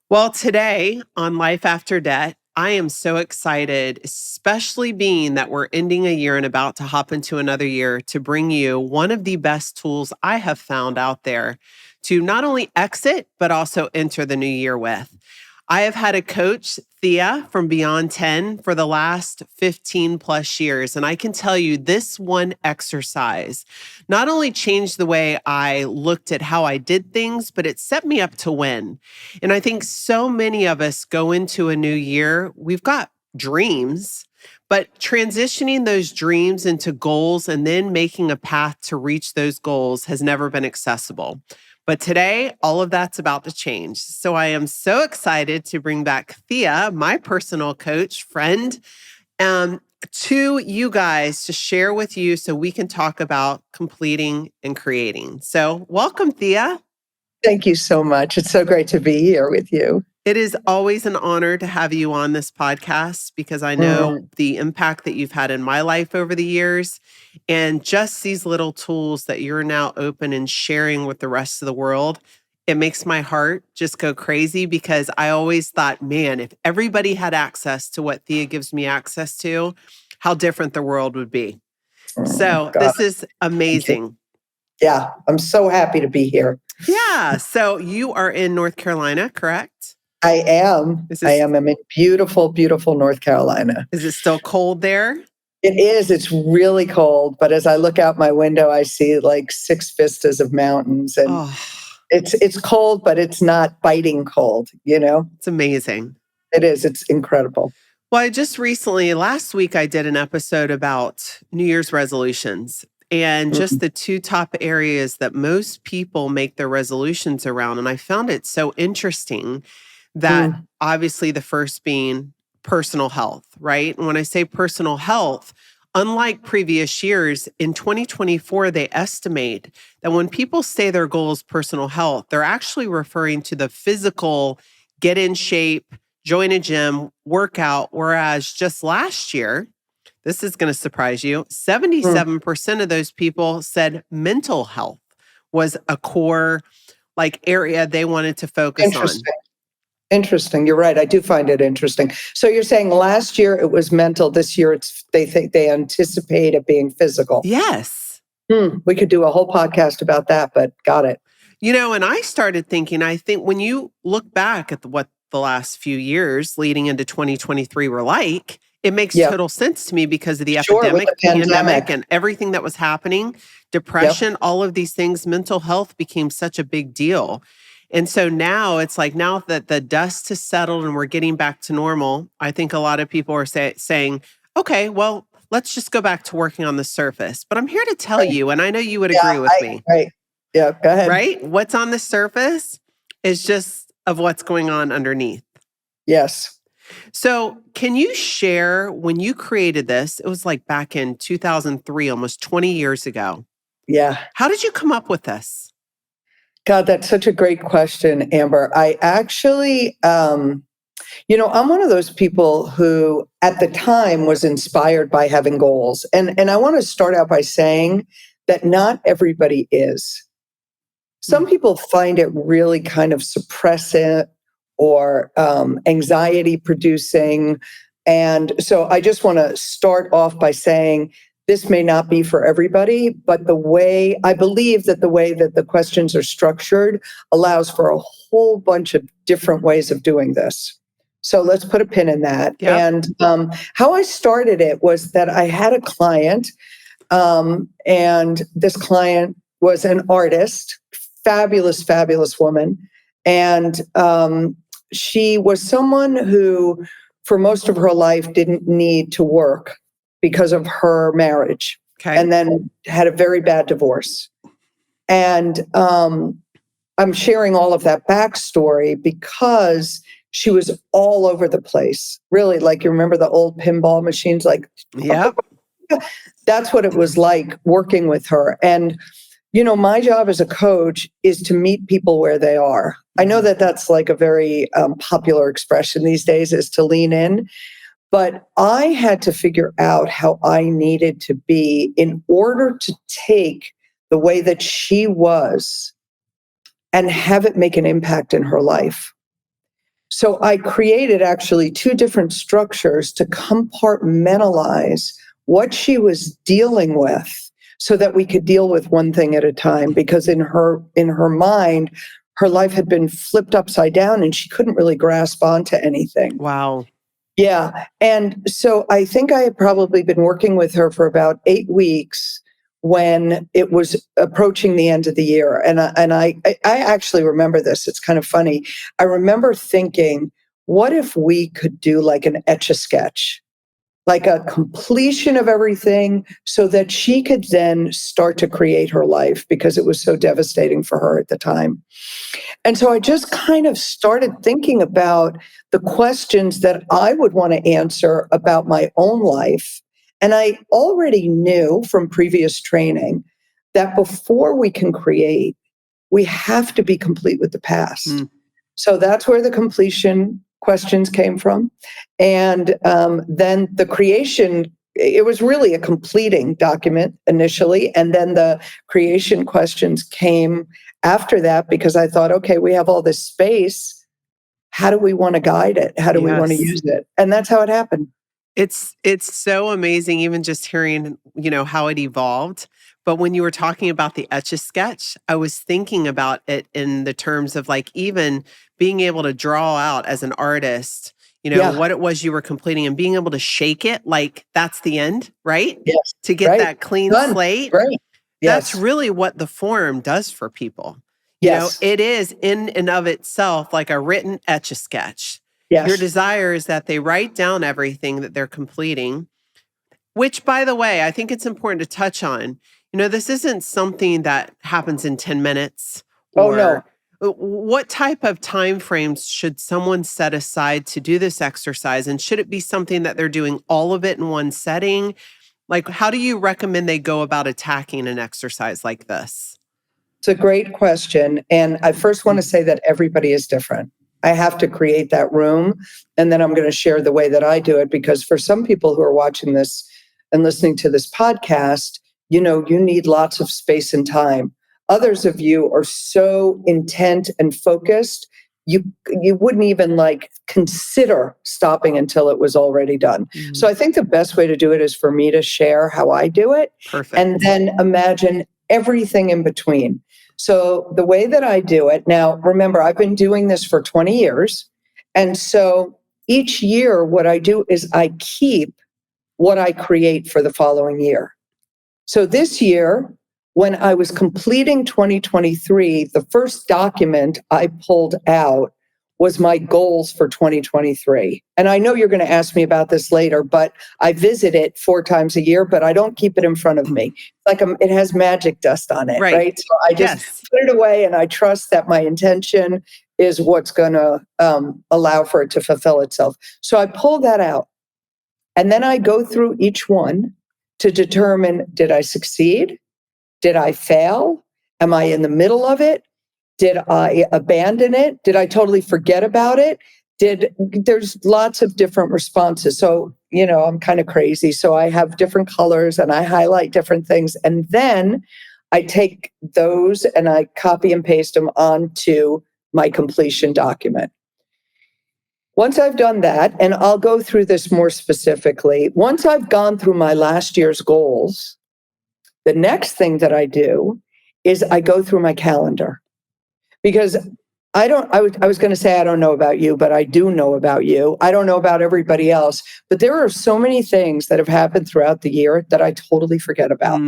Well, today on Life After Debt, I am so excited, especially being that we're ending a year and about to hop into another year, to bring you one of the best tools I have found out there to not only exit, but also enter the new year with. I have had a coach, Thea, from Beyond 10 for the last 15 plus years. And I can tell you this one exercise not only changed the way I looked at how I did things, but it set me up to win. And I think so many of us go into a new year, we've got dreams, but transitioning those dreams into goals and then making a path to reach those goals has never been accessible. But today, all of that's about to change. So I am so excited to bring back Thea, my personal coach, friend, to you guys to share with you so we can talk about completing and creating. So welcome, Thea. Thank you so much. It's so great to be here with you. It is always an honor to have you on this podcast because I know the impact that you've had in my life over the years and just these little tools that you're now open and sharing with the rest of the world. It makes my heart just go crazy because I always thought, man, if everybody had access to what Thea gives me access to, how different the world would be. So God, this is thank you. amazing. Yeah, I'm so happy to be here. Yeah. So you are in North Carolina, correct? I am. I'm in beautiful, beautiful North Carolina. Is it still cold there? It is. It's really cold, but as I look out my window, I see like 6 vistas of mountains, and it's cold, but it's not biting cold. It's amazing. It is. It's incredible. Well, I just recently, last week, I did an episode about New Year's resolutions and just the 2 top areas that most people make their resolutions around. And I found it so interesting that obviously the first being personal health, right? And when I say personal health, unlike previous years, in 2024, they estimate that when people say their goal is personal health, they're actually referring to the physical, get in shape, join a gym, workout, whereas just last year, this is going to surprise you, 77% of those people said mental health was a core area they wanted to focus on. Interesting. You're right. I do find it interesting. So you're saying last year it was mental. This year they anticipate it being physical. Yes. We could do a whole podcast about that, but got it. And I started thinking, I think when you look back at what the last few years leading into 2023 were like, it makes total sense to me because of the epidemic, pandemic, and everything that was happening, depression, all of these things, mental health became such a big deal. And so now it's like, now that the dust has settled and we're getting back to normal, I think a lot of people are saying, okay, well, let's just go back to working on the surface. But I'm here to tell you, and I know you would agree with me. Right. Yeah, go ahead. Right? What's on the surface is just of what's going on underneath. Yes. So can you share when you created this? It was like back in 2003, almost 20 years ago. Yeah. How did you come up with this? God, that's such a great question, Amber. I actually, I'm one of those people who at the time was inspired by having goals. And I want to start out by saying that not everybody is. Some people find it really kind of suppressive or anxiety producing. And so I just want to start off by saying this may not be for everybody, but I believe that the way that the questions are structured allows for a whole bunch of different ways of doing this. So let's put a pin in that. Yep. And how I started it was that I had a client, and this client was an artist, fabulous, fabulous woman. And she was someone who, for most of her life, didn't need to work because of her marriage, and then had a very bad divorce. And I'm sharing all of that backstory because she was all over the place. Really, like, you remember the old pinball machines? Like, yep. That's what it was like working with her. And, my job as a coach is to meet people where they are. I know that that's like a very popular expression these days, is to lean in. But I had to figure out how I needed to be in order to take the way that she was and have it make an impact in her life. So I created actually two different structures to compartmentalize what she was dealing with so that we could deal with one thing at a time, because in her mind, her life had been flipped upside down and she couldn't really grasp onto anything. Wow. Yeah. And so I think I had probably been working with her for about 8 weeks when it was approaching the end of the year. And I actually remember this. It's kind of funny. I remember thinking, what if we could do like an etch a sketch, like a completion of everything so that she could then start to create her life, because it was so devastating for her at the time. And so I just kind of started thinking about the questions that I would want to answer about my own life. And I already knew from previous training that before we can create, we have to be complete with the past. Mm. So that's where the completion questions came from. And then the creation, it was really a completing document initially. And then the creation questions came after that, because I thought, okay, we have all this space. How do we want to guide it? How do we want to Yes. use it? And that's how it happened. It's so amazing, even just hearing, how it evolved. But when you were talking about the Etch-a-Sketch, I was thinking about it in the terms of like even being able to draw out as an artist, Yeah. what it was you were completing and being able to shake it like that's the end, right? Yes. To get Right. that clean Done. slate. Great. That's Yes. really what the forum does for people. Yes. It is in and of itself like a written Etch-a-Sketch. Your Yes. desire is that they write down everything that they're completing, which, by the way, I think it's important to touch on. This isn't something that happens in 10 minutes Oh, no. or what type of time frames should someone set aside to do this exercise? And should it be something that they're doing all of it in one setting? Like, how do you recommend they go about attacking an exercise like this? It's a great question. And I first want to say that everybody is different. I have to create that room. And then I'm going to share the way that I do it, because for some people who are watching this and listening to this podcast, you need lots of space and time. Others of you are so intent and focused, you wouldn't even like consider stopping until it was already done. So I think the best way to do it is for me to share how I do it, Perfect. and then imagine everything in between. So the way that I do it now, remember, I've been doing this for 20 years. And so each year, what I do is I keep what I create for the following year. So this year, when I was completing 2023, the first document I pulled out was my goals for 2023. And I know you're going to ask me about this later, but I visit it 4 times a year, but I don't keep it in front of me. Like it has magic dust on it, right? So I just put it away and I trust that my intention is what's going to allow for it to fulfill itself. So I pull that out. And then I go through each one to determine, did I succeed? Did I fail? Am I in the middle of it? Did I abandon it? Did I totally forget about it? There's lots of different responses. So, I'm kind of crazy. So I have different colors and I highlight different things. And then I take those and I copy and paste them onto my completion document. Once I've done that, and I'll go through this more specifically, once I've gone through my last year's goals, the next thing that I do is I go through my calendar, because I was going to say, I don't know about you, but I do know about you. I don't know about everybody else, but there are so many things that have happened throughout the year that I totally forget about.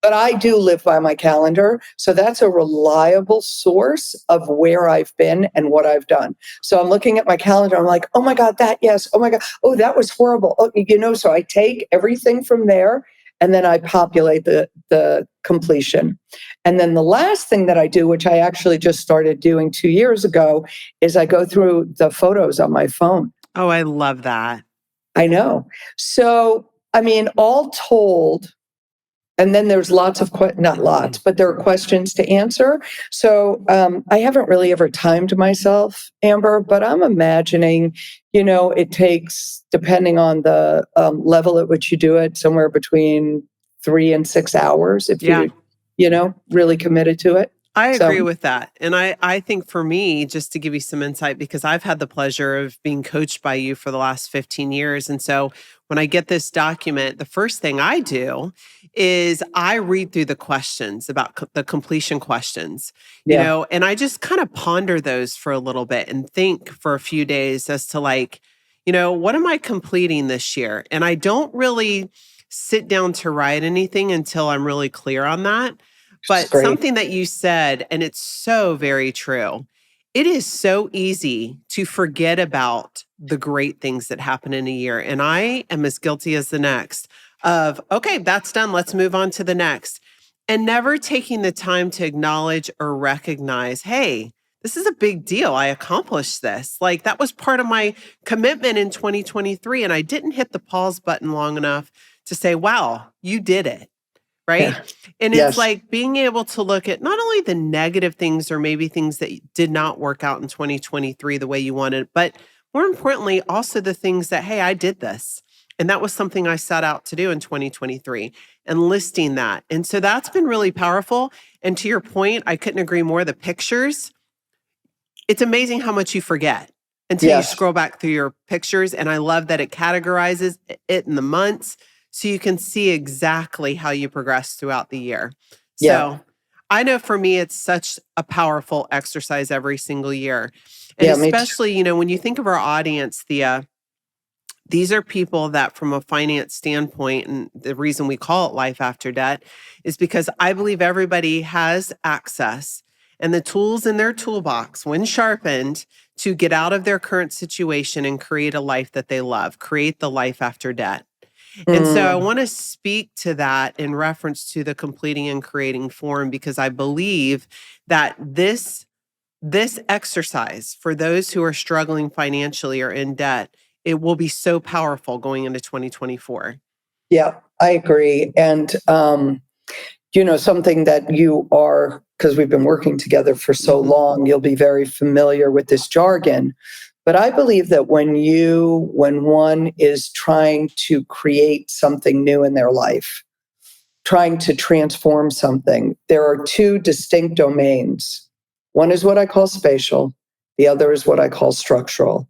But I do live by my calendar. So that's a reliable source of where I've been and what I've done. So I'm looking at my calendar. I'm like, oh my God, that, yes. Oh my God. Oh, that was horrible. Oh, so I take everything from there and then I populate the completion. And then the last thing that I do, which I actually just started doing 2 years ago, is I go through the photos on my phone. Oh, I love that. I know. So, all told, and then there's lots of, not lots, but there are questions to answer. So I haven't really ever timed myself, Amber, but I'm imagining, it takes, depending on the level at which you do it, somewhere between 3 and 6 hours if you really committed to it. I So, agree with that. And I think for me, just to give you some insight, because I've had the pleasure of being coached by you for the last 15 years. And so when I get this document, the first thing I do is I read through the questions about the completion questions, yeah, and I just kind of ponder those for a little bit and think for a few days as to like, what am I completing this year? And I don't really sit down to write anything until I'm really clear on that. it's But great. something that you said, and it's so very true, it is so easy to forget about the great things that happen in a year. And I am as guilty as the next of, okay, that's done. Let's move on to the next. And never taking the time to acknowledge or recognize, hey, this is a big deal. I accomplished this. Like that was part of my commitment in 2023. And I didn't hit the pause button long enough to say, wow, you did it. Right. Yeah. And it's Yes. like being able to look at not only the negative things or maybe things that did not work out in 2023 the way you wanted, but more importantly, also the things that, hey, I did this. And that was something I set out to do in 2023 and listing that. And so that's been really powerful. And to your point, I couldn't agree more. The pictures, it's amazing how much you forget until you Yes. scroll back through your pictures. And I love that it categorizes it in the months so you can see exactly how you progress throughout the year. Yeah. So I know for me, it's such a powerful exercise every single year. And Yeah. Me too. especially, when you think of our audience, Thea, these are people that, from a finance standpoint, and the reason we call it Life After Debt is because I believe everybody has access and the tools in their toolbox, when sharpened, to get out of their current situation and create a life that they love, create the life after debt. And so I Mm, want to speak to that in reference to the completing and creating form, because I believe that this exercise for those who are struggling financially or in debt, it will be so powerful going into 2024. yeah, I agree. And, something that you are, because we've been working together for so Mhm. long, you'll be very familiar with this jargon. But I believe that when one is trying to create something new in their life, trying to transform something, there are two distinct domains. One is what I call spatial, the other is what I call structural.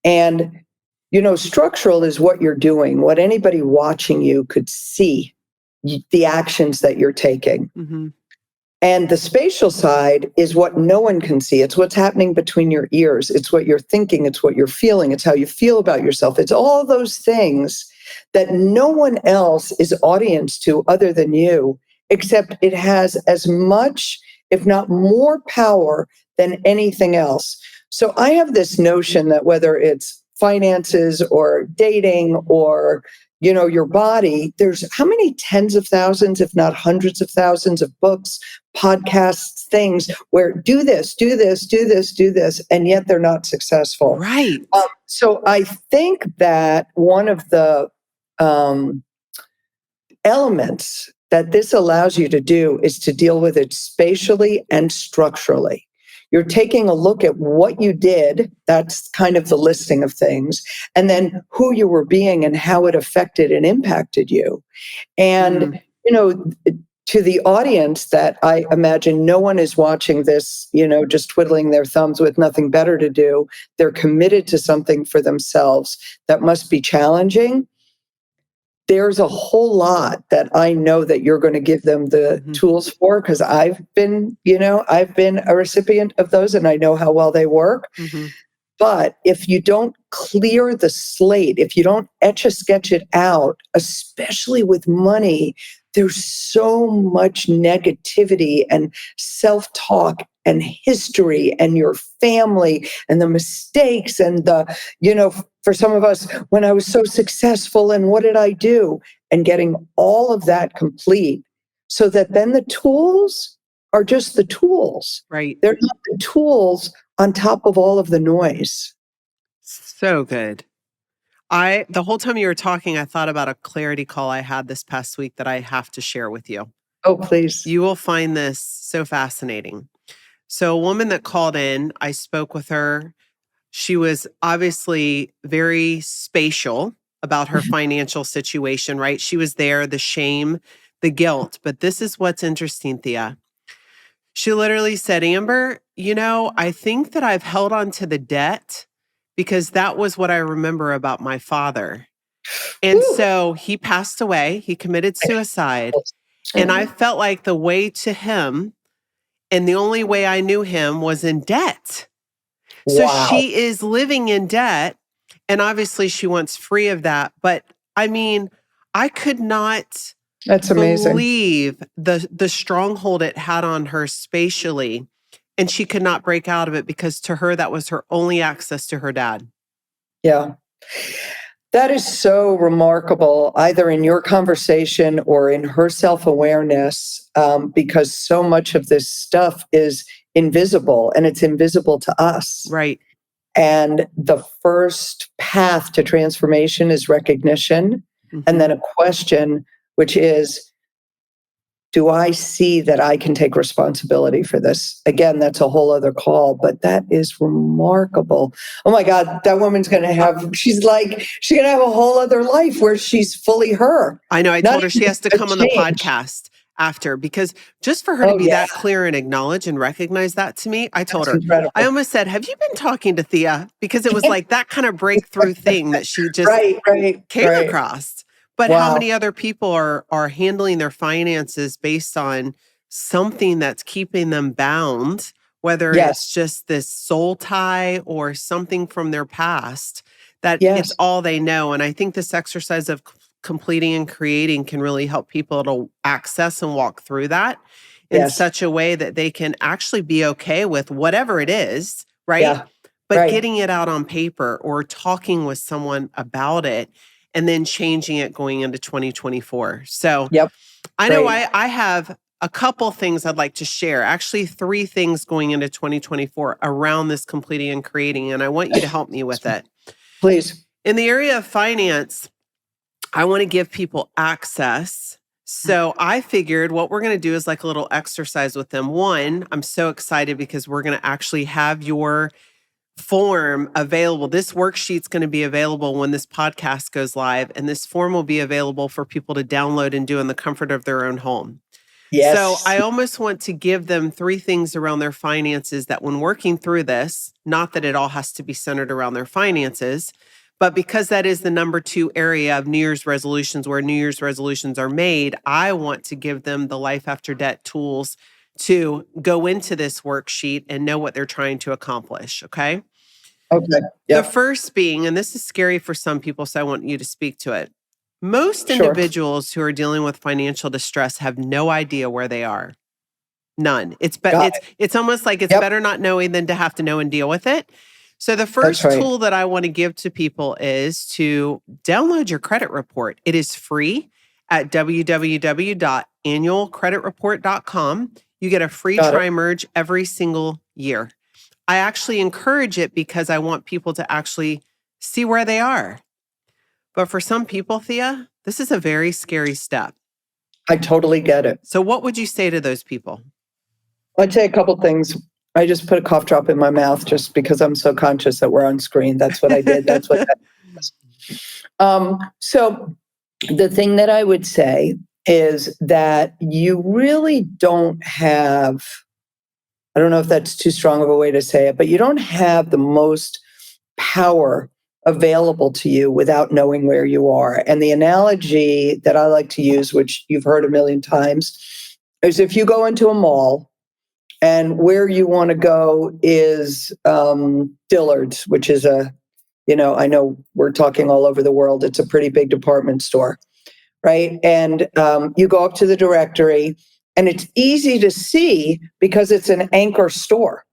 And, structural is what you're doing, what anybody watching you could see, the actions that you're taking. Mhm. And the spatial side is what no one can see. It's what's happening between your ears. It's what you're thinking. It's what you're feeling. It's how you feel about yourself. It's all those things that no one else is audience to other than you, except it has as much, if not more power than anything else. So I have this notion that whether it's finances or dating or your body, there's how many tens of thousands, if not hundreds of thousands of books, podcasts, things where do this, do this, do this, do this, and yet they're not successful. Right. So I think that one of the um, elements that this allows you to do is to deal with it spatially and structurally. You're taking a look at what you did, that's kind of the listing of things, and then who you were being and how it affected and impacted you. And, Mm. you know, to the audience that I imagine no one is watching this, just twiddling their thumbs with nothing better to do. They're committed to something for themselves that must be challenging. There's a whole lot that I know that you're going to give them the Mhm. tools for because I've been a recipient of those and I know how well they work. Mhm. But if you don't clear the slate, if you don't etch a sketch it out, especially with money, there's so much negativity and self talk and history and your family and the mistakes and for some of us, when I was so successful and what did I do? And getting all of that complete so that then the tools are just the tools. Right. They're not the tools on top of all of the noise. So good. The whole time you were talking, I thought about a clarity call I had this past week that I have to share with you. Oh, please. You will find this so fascinating. So, a woman that called in, I spoke with her. She was obviously very spatial about her financial situation, right? She was there, the shame, the guilt. But this is what's interesting, Thea. She literally said, Amber, I think that I've held on to the debt because that was what I remember about my father. And Whew. so he passed away, he committed suicide. And I felt like the way to him and the only way I knew him was in debt. So Wow. she is living in debt. And obviously she wants free of that. But I mean, I could not That's amazing. believe the stronghold it had on her spatially. And she could not break out of it because to her, that was her only access to her dad. Yeah. That is so remarkable, either in your conversation or in her self awareness, because so much of this stuff is invisible and it's invisible to us. Right. And the first path to transformation is recognition. And then a question, which is, do I see that I can take responsibility for this? Again, that's a whole other call, but that is remarkable. Oh my God, that woman's going to have, she's going to have a whole other life where she's fully her. I know. I Not told her she even has to a come on the change. podcast after because just for her to Oh, be yeah, that clear and acknowledge and recognize that to me, I told that's her, I incredible. almost said, have you been talking to Thea? Because it was like that kind of breakthrough thing that she just Right, right, came right. across. But how Wow. many other people are handling their finances based on something that's keeping them bound, whether it's Yes, just this soul tie or something from their past, that it's yes, all they know. And I think this exercise of completing and creating can really help people to access and walk through that in yes. such a way that they can actually be okay with whatever it is, right? Yeah, But right. getting it out on paper or talking with someone about it and then changing it going into 2024. So Yep, I know great. I have a couple things I'd like to share, actually, three things going into 2024 around this completing and creating. And I want you to help me with it. Please. In the area of finance, I want to give people access. So I figured what we're going to do is like a little exercise with them. One, I'm so excited because we're going to actually have your form available. This worksheet's going to be available when this podcast goes live, and this form will be available for people to download and do in the comfort of their own home. So Yes, I almost want to give them three things around their finances that when working through this, not that it all has to be centered around their finances, but because that is the number two area of New Year's resolutions where New Year's resolutions are made, I want to give them the life after debt tools to go into this worksheet and know what they're trying to accomplish. Okay. okay, The yep, first being, and this is scary for some people, so I want you to speak to it. Most sure. individuals who are dealing with financial distress have no idea where they are. None. Got It's almost like it. it's Yep, better not knowing than to have to know and deal with it. So the that's first right. tool that I want to give to people is to download your credit report. It is free at www.annualcreditreport.com. You get a free Got it. tri-merge every single year. I actually encourage it because I want people to actually see where they are. But for some people, Thea, this is a very scary step. I totally get it. So what would you say to those people? I'd say a couple things. I just put a cough drop in my mouth just because I'm so conscious that we're on screen. That's what I did. That's what that was. So the thing that I would say is that you really don't have, I don't know if that's too strong of a way to say it, but you don't have the most power available to you without knowing where you are. And the analogy that I like to use, which you've heard a million times, is if you go into a mall and where you want to go is Dillard's, which is I know we're talking all over the world. It's a pretty big department store, right? And you go up to the directory, and it's easy to see because it's an anchor store,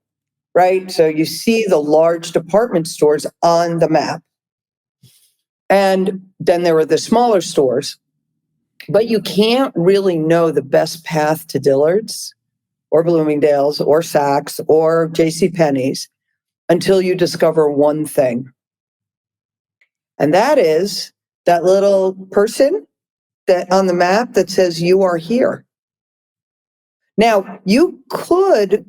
right? So you see the large department stores on the map. And then there are the smaller stores, but you can't really know the best path to Dillard's or Bloomingdale's or Saks or J.C. Penney's until you discover one thing. And that is that little person that on the map that says you are here. Now, you could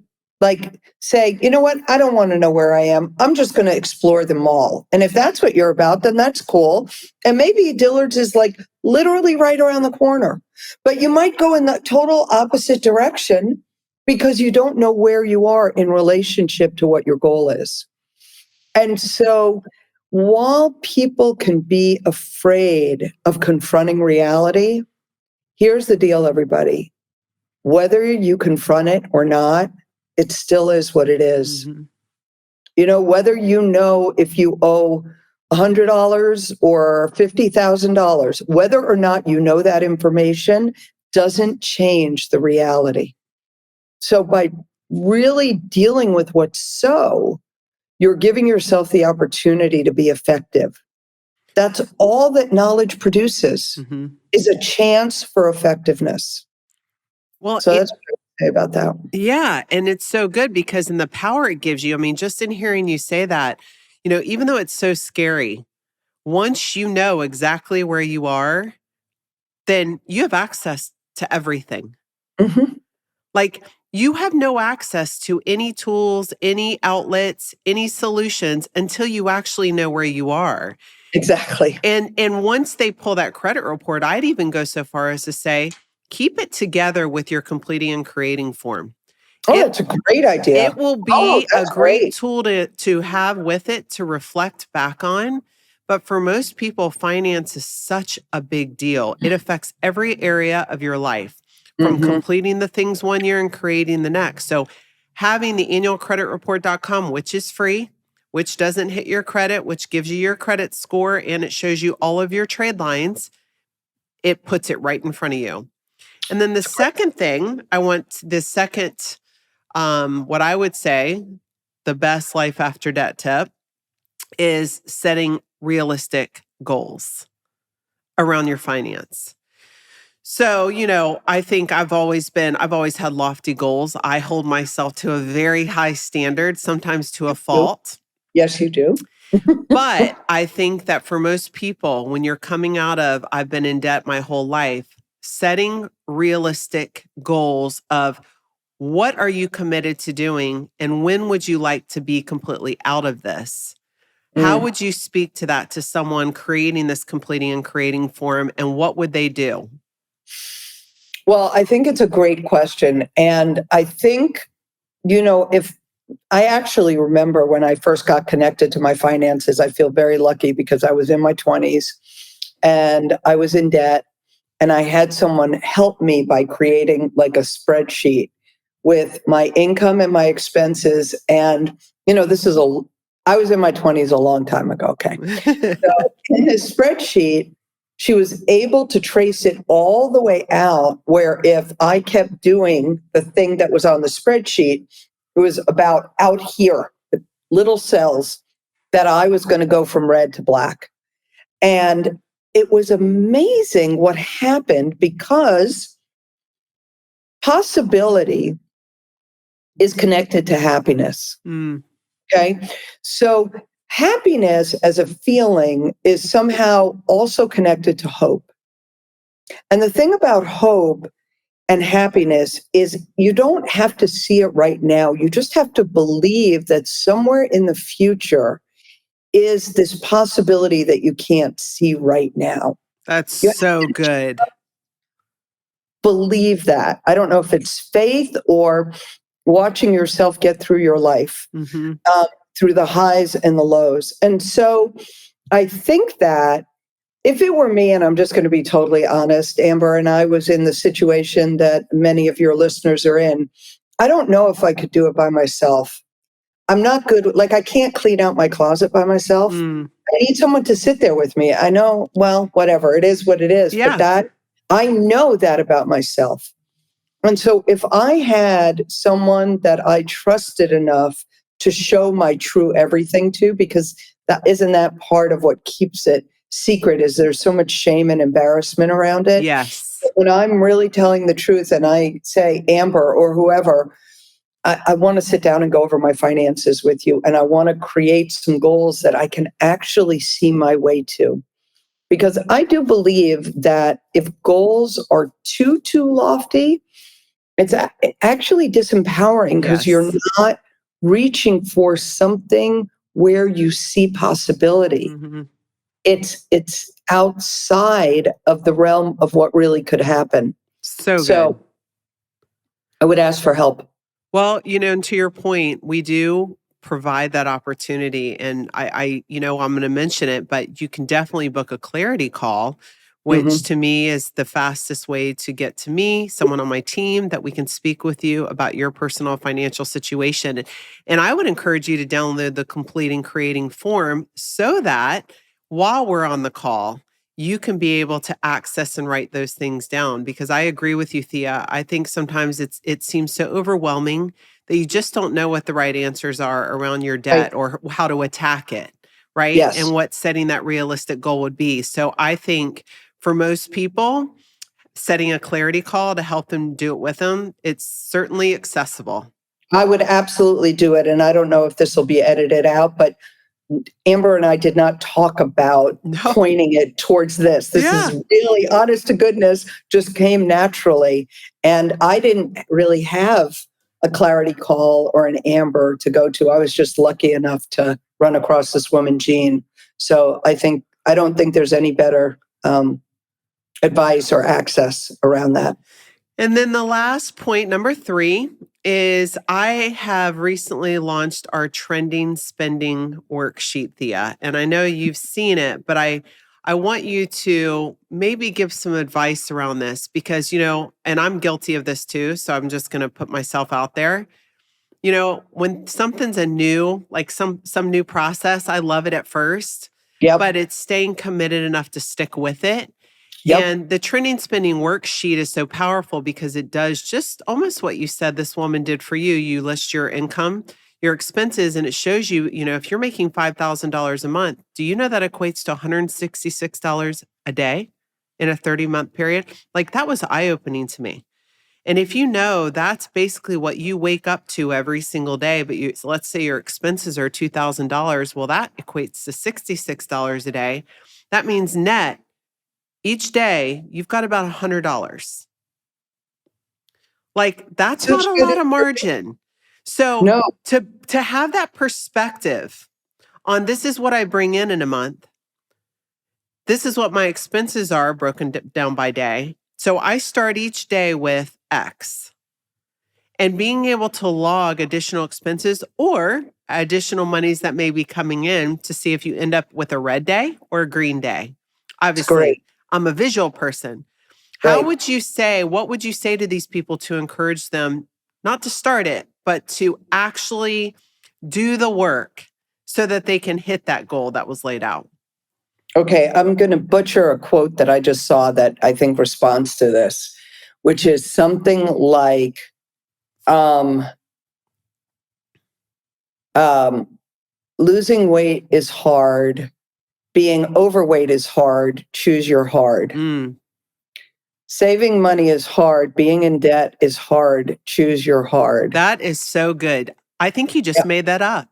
say, you know what? I don't want to know where I am. I'm just going to explore the mall. And if that's what you're about, then that's cool. And maybe Dillard's is like literally right around the corner. But you might go in the total opposite direction because you don't know where you are in relationship to what your goal is. And so while people can be afraid of confronting reality, here's the deal, everybody. Whether you confront it or not, it still is what it is. Mm-hmm. Whether if you owe $100 or $50,000, whether or not you know that information doesn't change the reality. So by really dealing with what's so, you're giving yourself the opportunity to be effective. That's all that knowledge produces, Mm-hmm. is a chance for effectiveness. Well, So that's what I would say about that. yeah. And it's so good because in the power it gives you, I mean, just in hearing you say that, even though it's so scary, once you know exactly where you are, then you have access to everything. Mm-hmm. Like you have no access to any tools, any outlets, any solutions until you actually know where you are. Exactly. And once they pull that credit report, I'd even go so far as to say, keep it together with your completing and creating form. Oh, It that's a great idea. it will Oh, be a that's great great. tool to have with it to reflect back on. But for most people, finance is such a big deal. It affects every area of your life, from Mm-hmm. completing the things one year and creating the next. So having the annualcreditreport.com, which is free, which doesn't hit your credit, which gives you your credit score, and it shows you all of your trade lines, it puts it right in front of you. And then the second thing, what I would say, the best life after debt tip is setting realistic goals around your finance. So, I think I've always had lofty goals. I hold myself to a very high standard, sometimes to a fault. Yes, you do. But I think that for most people, when you're coming out of, I've been in debt my whole life, setting realistic goals of what are you committed to doing and when would you like to be completely out of this? How Mm. would you speak to that to someone creating this completing and creating form and what would they do? Well, I think it's a great question. And I think, if I actually remember when I first got connected to my finances, I feel very lucky because I was in my 20s and I was in debt. And I had someone help me by creating like a spreadsheet with my income and my expenses. And, I was in my 20s a long time ago. Okay. So in this spreadsheet, she was able to trace it all the way out where if I kept doing the thing that was on the spreadsheet, it was about out here, the little cells that I was going to go from red to black. And it was amazing what happened because possibility is connected to happiness. Mm, Okay. So happiness as a feeling is somehow also connected to hope. And the thing about hope and happiness is you don't have to see it right now. You just have to believe that somewhere in the future is this possibility that you can't see right now. that's You have so to good. believe that. I don't know if it's faith or watching yourself get through your life, Mm-hmm. through the highs and the lows. And so I think that if it were me, and I'm just going to be totally honest, Amber, and I was in the situation that many of your listeners are in, I don't know if I could do it by myself. I'm not good. Like, I can't clean out my closet by myself. Mm, I need someone to sit there with me. I know, well, whatever, it is what it is. But yeah. I know that about myself. And so if I had someone that I trusted enough to show my true everything to, because that part of what keeps it secret, is there's so much shame and embarrassment around it. Yes. When I'm really telling the truth and I say, Amber or whoever, I want to sit down and go over my finances with you. And I want to create some goals that I can actually see my way to. Because I do believe that if goals are too lofty, it's actually disempowering because you're Yes. not reaching for something where you see possibility. Mm-hmm. It's outside of the realm of what really could happen. So good. So I would ask for help. Well, and to your point, we do provide that opportunity. And I'm going to mention it, but you can definitely book a clarity call, which Hmm. to me is the fastest way to get to me, someone on my team that we can speak with you about your personal financial situation. And I would encourage you to download the completing creating form so that while we're on the call, you can be able to access and write those things down, because I agree with you, Thea. I think sometimes it seems so overwhelming that you just don't know what the right answers are around your Right. debt or how to attack it, right? Yes. And what setting that realistic goal would be. So I think for most people, setting a clarity call to help them do it with them, it's certainly accessible. I would absolutely do it. And I don't know if this will be edited out, but Amber and I did not talk about No. pointing it towards this. This is Yeah. really honest to goodness, just came naturally. And I didn't really have a clarity call or an Amber to go to. I was just lucky enough to run across this woman, Jean. So I don't think there's any better advice or access around that. And then the last point, number 3, is I have recently launched our trending spending worksheet, Thea. And I know you've seen it, but I want you to maybe give some advice around this because, and I'm guilty of this too. So I'm just going to put myself out there. When something's a new, like some new process, I love it at first, Yep. but it's staying committed enough to stick with it. Yep. And the trending spending worksheet is so powerful because it does just almost what you said this woman did for you. You list your income, your expenses, and it shows you, if you're making $5,000 a month, do you know that equates to $166 a day in a 30-month period? Like that was eye-opening to me. And if you know that's basically what you wake up to every single day, but so let's say your expenses are $2,000, well, that equates to $66 a day. That means net each day, you've got about $100. Like that's not Such a good lot of margin. So No. to have that perspective on this is what I bring in a month. This is what my expenses are broken down by day. So I start each day with X. And being able to log additional expenses or additional monies that may be coming in to see if you end up with a red day or a green day. It's great. Obviously, I'm a visual person. Right. What would you say to these people to encourage them not to start it, but to actually do the work so that they can hit that goal that was laid out? Okay, I'm going to butcher a quote that I just saw that I think responds to this, which is something like, um, um, losing weight is hard, being overweight is hard, choose your hard. Mm, Saving money is hard, being in debt is hard, choose your hard. that is so good. I think you just made that up.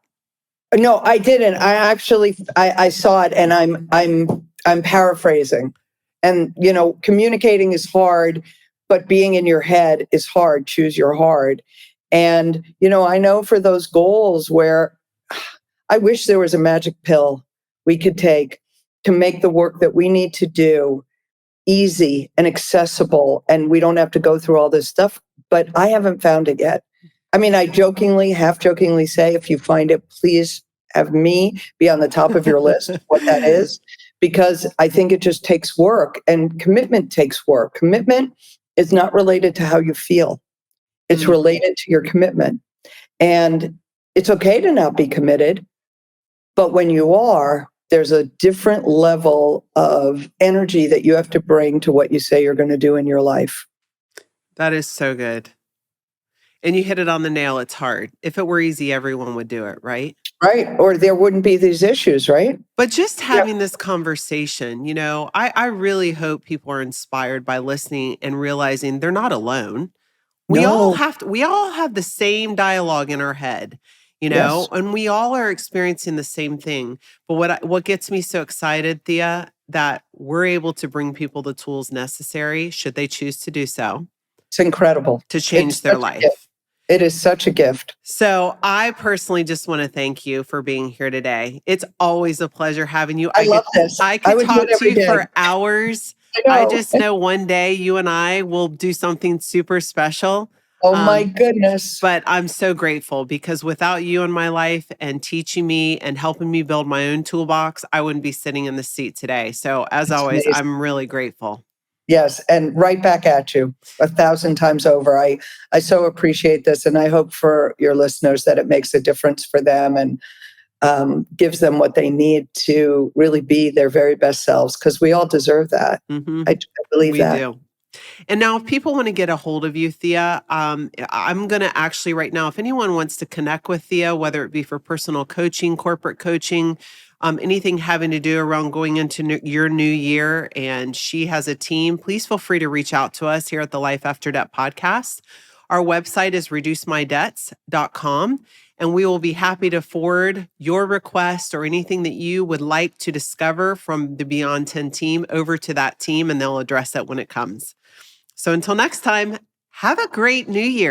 No, I didn't. I saw it and I'm paraphrasing. And communicating is hard, but being in your head is hard. Choose your hard. And I know for those goals where I wish there was a magic pill we could take to make the work that we need to do easy and accessible and we don't have to go through all this stuff, but I haven't found it yet. I mean, I half jokingly say, if you find it, please have me be on the top of your list, what that is, because I think it just takes work and commitment takes work. Commitment is not related to how you feel. It's Mm. related to your commitment. And it's okay to not be committed, but when you are, there's a different level of energy that you have to bring to what you say you're going to do in your life. That is so good. And you hit it on the nail. It's hard. If it were easy, everyone would do it, right? Right? Or there wouldn't be these issues, right? But just Yeah. having this conversation, I really hope people are inspired by listening and realizing they're not alone. No. We all have the same dialogue in our head, Yes. and we all are experiencing the same thing. But what gets me so excited, Thea, that we're able to bring people the tools necessary, should they choose to do so, It's incredible. to It's change their such a gift. life. It is such a gift. So I personally just want to thank you for being here today. It's always a pleasure having you. I love this. I I could would do talk it to every you day. for hours. I I know. just know one day you and I will do something super special. Oh my goodness. But I'm so grateful because without you in my life and teaching me and helping me build my own toolbox, I wouldn't be sitting in the seat today. So, as It's always, amazing. I'm really grateful. Yes, and right back at you 1,000 times over. I so appreciate this, and I hope for your listeners that it makes a difference for them and gives them what they need to really be their very best selves, because we all deserve that. Hmm. I believe We that. do. And now, if people want to get a hold of you, Thea, I'm going to actually right now, if anyone wants to connect with Thea, whether it be for personal coaching, corporate coaching, anything having to do around going into your new year, and she has a team, please feel free to reach out to us here at the Life After Debt podcast. Our website is reducemydebts.com, and we will be happy to forward your request or anything that you would like to discover from the Beyond 10 team over to that team, and they'll address it when it comes. So until next time, have a great new year.